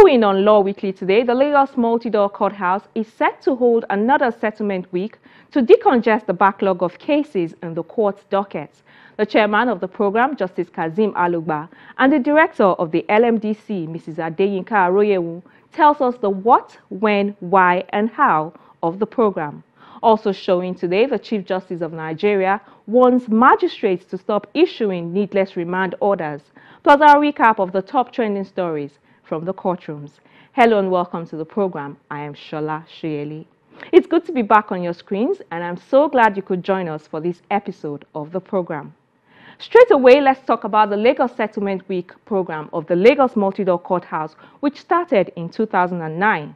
Showing on Law Weekly today, the Lagos Multi-Door Courthouse is set to hold another settlement week to decongest the backlog of cases in the court's dockets. The chairman of the program, Justice Kazeem Alugba, and the director of the LMDC, Mrs. Adeyinka Aroyewu, tells us the what, when, why, and how of the program. Also showing today, the Chief Justice of Nigeria warns magistrates to stop issuing needless remand orders, plus our recap of the top trending stories from the courtrooms. Hello and welcome to the program. I am Shola Shuyeli. It's good to be back on your screens, and I'm so glad you could join us for this episode of the program. Straight away, let's talk about the Lagos Settlement Week program of the Lagos Multi-Door Courthouse, which started in 2009.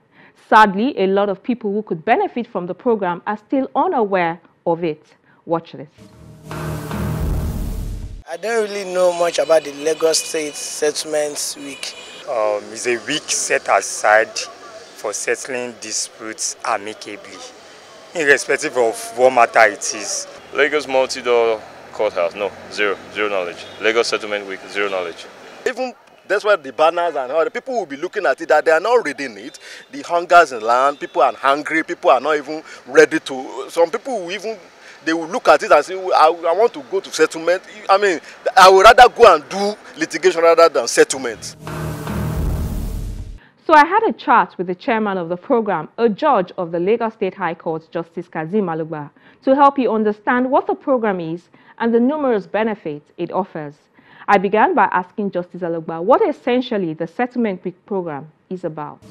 Sadly, a lot of people who could benefit from the program are still unaware of it. Watch this. I don't really know much about the Lagos State Settlements Week. It's a week set aside for settling disputes amicably, irrespective of what matter it is. Lagos Multi-Door Courthouse, no, zero knowledge. Lagos Settlement Week, zero knowledge. Even that's why the banners and all the people will be looking at it, that they are not reading it. The hunger's in land, people are hungry, people are not even ready to. Some people will even, they will look at it and say, I want to go to settlement. I mean, I would rather go and do litigation rather than settlement. So I had a chat with the chairman of the program, a judge of the Lagos State High Court, Justice Kazeem Alugba, to help you understand what the program is and the numerous benefits it offers. I began by asking Justice Alugba what essentially the Settlement Week program is about.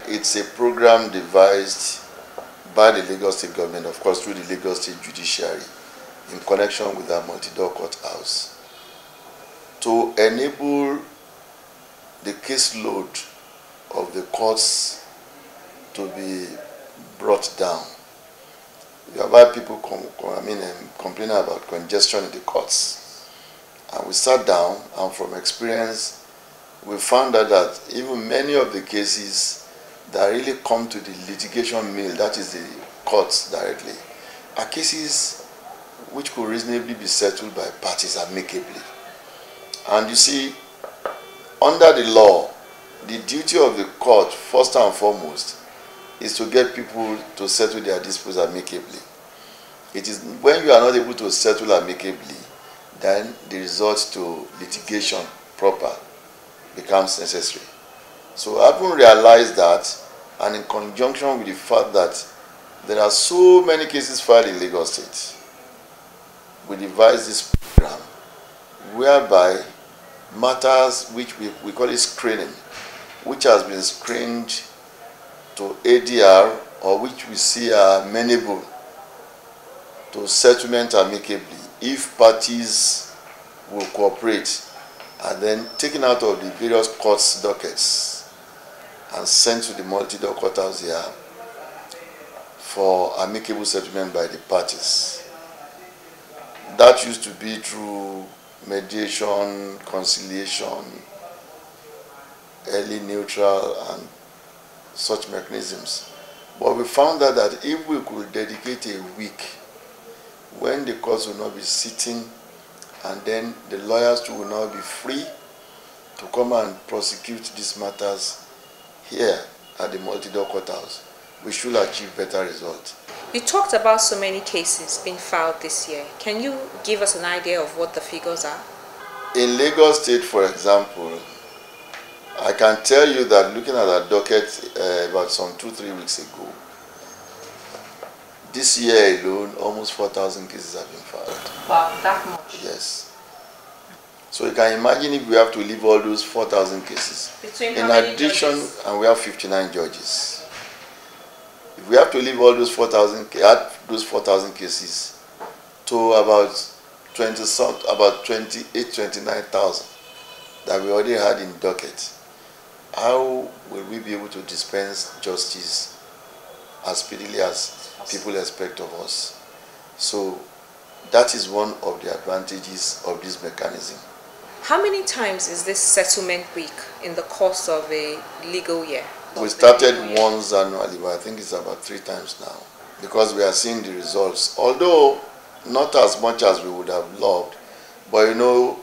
It's a program devised by the Lagos State government, of course through the Lagos State Judiciary, in connection with our multi-door courthouse, to enable the caseload of the courts to be brought down. We have had people complaining about congestion in the courts. And we sat down, and from experience, we found out that even many of the cases that really come to the litigation mill, that is the courts directly, are cases which could reasonably be settled by parties amicably. And you see, under the law, the duty of the court, first and foremost, is to get people to settle their disputes amicably. It is when you are not able to settle amicably, then the resort to litigation proper becomes necessary. So having realized that, and in conjunction with the fact that there are so many cases filed in Lagos State, we devised this program whereby matters which we call it screening, which has been screened to ADR or which we see are amenable to settlement amicably, if parties will cooperate, and then taken out of the various courts dockets and sent to the multi-door courthouse here for amicable settlement by the parties. That used to be through mediation, conciliation, early neutral, and such mechanisms. But we found out that if we could dedicate a week when the courts will not be sitting, and then the lawyers too will not be free to come and prosecute these matters here at the multi-door courthouse, we should achieve better results. You talked about so many cases being filed this year. Can you give us an idea of what the figures are? In Lagos State, for example, I can tell you that looking at our docket about some 2-3 weeks ago, this year alone, almost 4,000 cases have been filed. Wow, that much? Yes. So you can imagine if we have to leave all those 4,000 cases. Between in how many addition, judges? And we have 59 judges. If we have to leave all those 4,000, add those 4,000 cases to about 29,000 that we already had in docket, how will we be able to dispense justice as speedily as people expect of us? So that is one of the advantages of this mechanism. How many times is this settlement week in the course of a legal year? We started once annually, but I think it's about 3 times now, because we are seeing the results. Although not as much as we would have loved, but you know,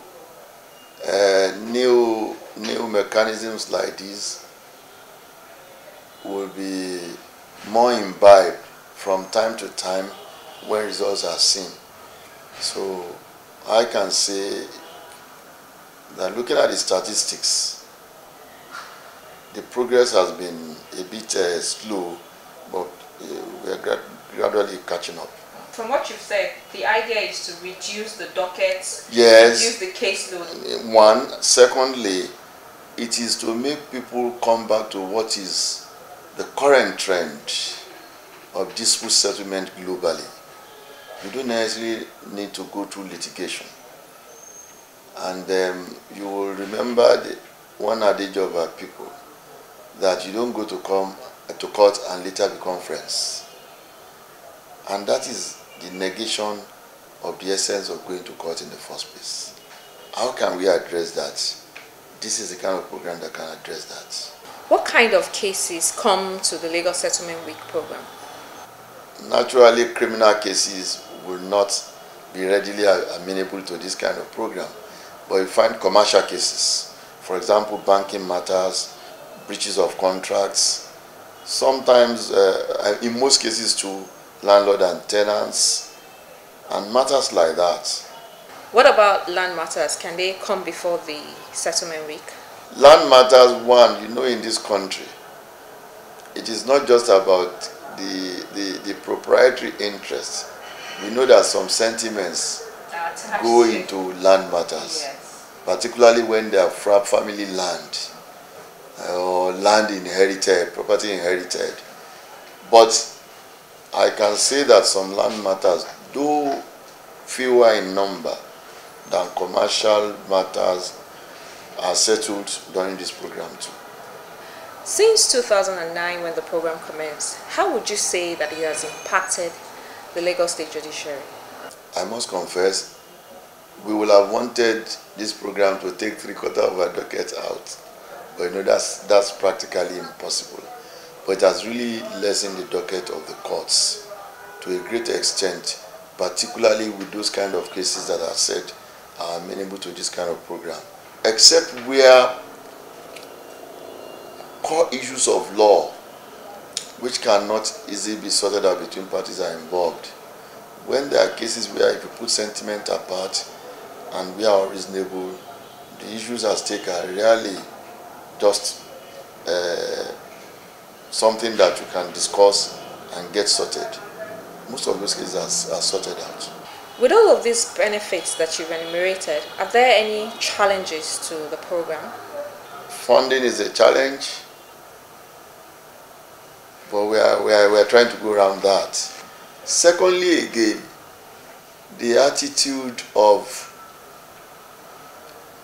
new mechanisms like this will be more imbibed from time to time when results are seen. So I can say that looking at the statistics, the progress has been a bit slow, but we are gradually catching up. From what you've said, the idea is to reduce the dockets, yes, reduce the caseload. One. Secondly, it is to make people come back to what is the current trend of dispute settlement globally. You don't necessarily need to go through litigation. And you will remember one adage of our people, that you don't go to court and later become friends. And that is the negation of the essence of going to court in the first place. How can we address that? This is the kind of program that can address that. What kind of cases come to the Lagos Settlement Week program? Naturally, criminal cases will not be readily amenable to this kind of program. But you find commercial cases, for example, banking matters, breaches of contracts, sometimes, in most cases too, landlord and tenants, and matters like that. What about land matters? Can they come before the settlement week? Land matters, one, in this country, it is not just about the proprietary interest. We know that some sentiments go into land matters, yes, particularly when they are family land or land inherited, property inherited. But I can say that some land matters, though fewer in number than commercial matters, are settled during this program too. Since 2009, when the program commenced, how would you say that it has impacted the Lagos State Judiciary? I must confess, we would have wanted this program to take 3/4 of our docket out, but that's practically impossible. But it has really lessened the docket of the courts to a great extent, particularly with those kind of cases that are said are amenable to this kind of program. Except where core issues of law, which cannot easily be sorted out between parties, are involved. When there are cases where if you put sentiment apart and we are reasonable, the issues at stake are really just something that you can discuss and get sorted. Most of those cases are sorted out. With all of these benefits that you've enumerated, are there any challenges to the program? Funding is a challenge, but we are trying to go around that. Secondly, again, the attitude of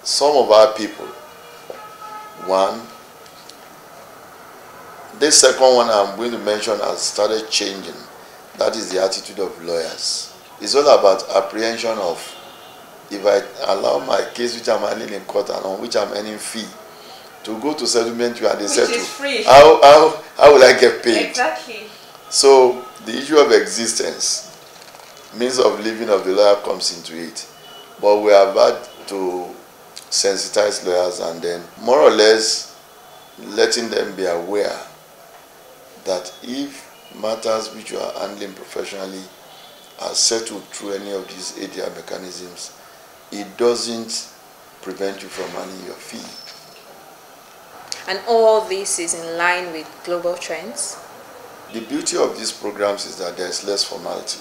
some of our people. One, this second one I'm going to mention has started changing. That is the attitude of lawyers. It's all about apprehension of, if I allow my case which I'm handling in court and on which I'm earning fee to go to settlement and they settle, free. How will I get paid? Exactly. So the issue of existence, means of living of the lawyer comes into it. But we have had to sensitize lawyers and then more or less letting them be aware that if matters which you are handling professionally are settled through any of these ADR mechanisms, it doesn't prevent you from earning your fee. And all this is in line with global trends? The beauty of these programs is that there is less formality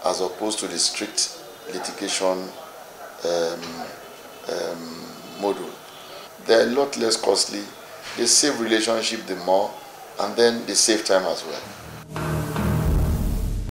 as opposed to the strict litigation model. They're a lot less costly, they save relationship the more, and then they save time as well.